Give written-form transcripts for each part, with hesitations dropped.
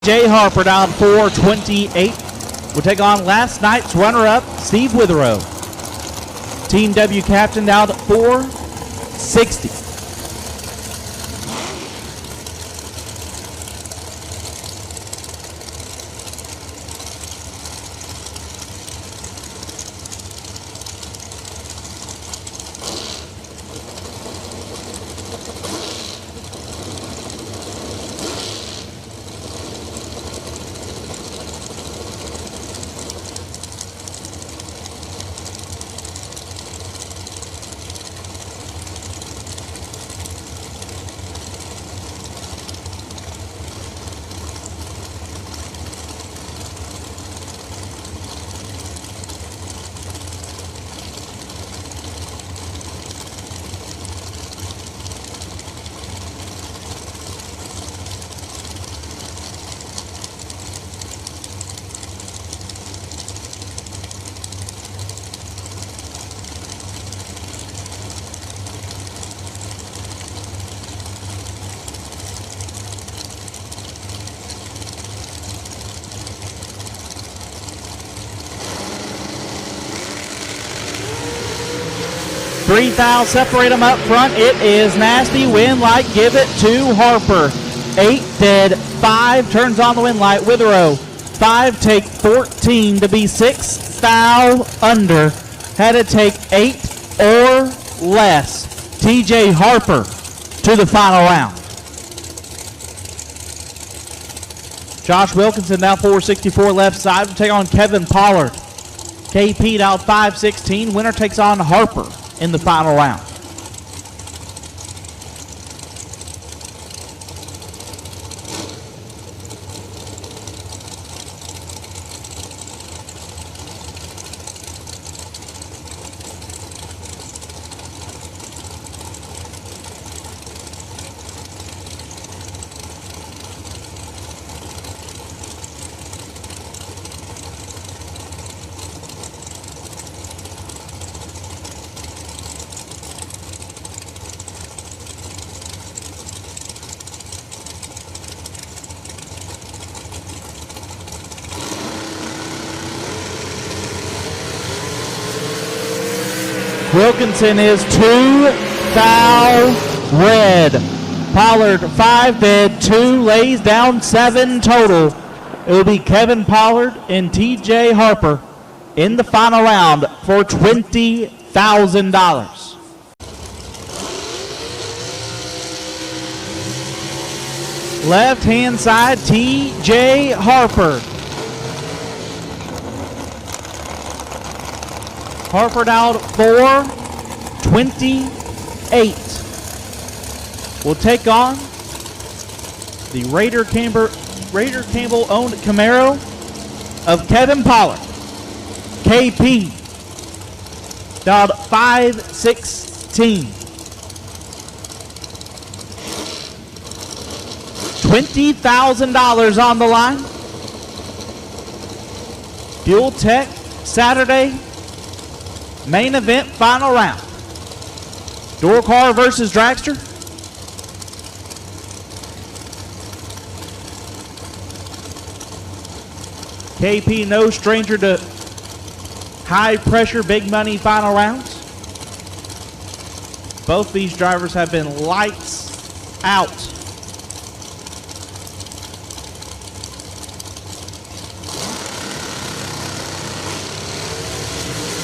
Jay Harper down 428. We'll take on last night's runner-up, Steve Witherow. Team W captain down at 460. Three fouls separate them up front. It is nasty. Wind light, give it to Harper. 8 dead, 5 turns on the wind light. Witherow, 5 take 14 to be 6 foul under. Had to take 8 or less. TJ Harper to the final round. Josh Wilkinson now 464 left side to take on Kevin Pollard. KP out 516. Winner takes on Harper in the final round. Wilkinson is 2 foul red. Pollard 5 dead, 2 lays down, 7 total. It will be Kevin Pollard and TJ Harper in the final round for $20,000. Left hand side, TJ Harper. Harper down 428. We'll take on the Raider Campbell owned Camaro of Kevin Pollard. KP down 516. $20,000 on the line. Fuel Tech Saturday main event final round. Door car versus dragster. KP no stranger to high pressure, big money final rounds. Both these drivers have been lights out.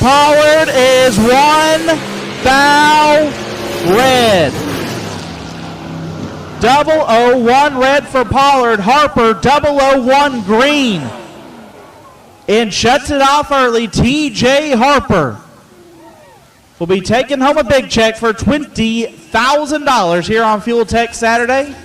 Pollard is 1 foul red. 001 red for Pollard. Harper 001 green. And shuts it off early. TJ Harper will be taking home a big check for $20,000 here on Fuel Tech Saturday.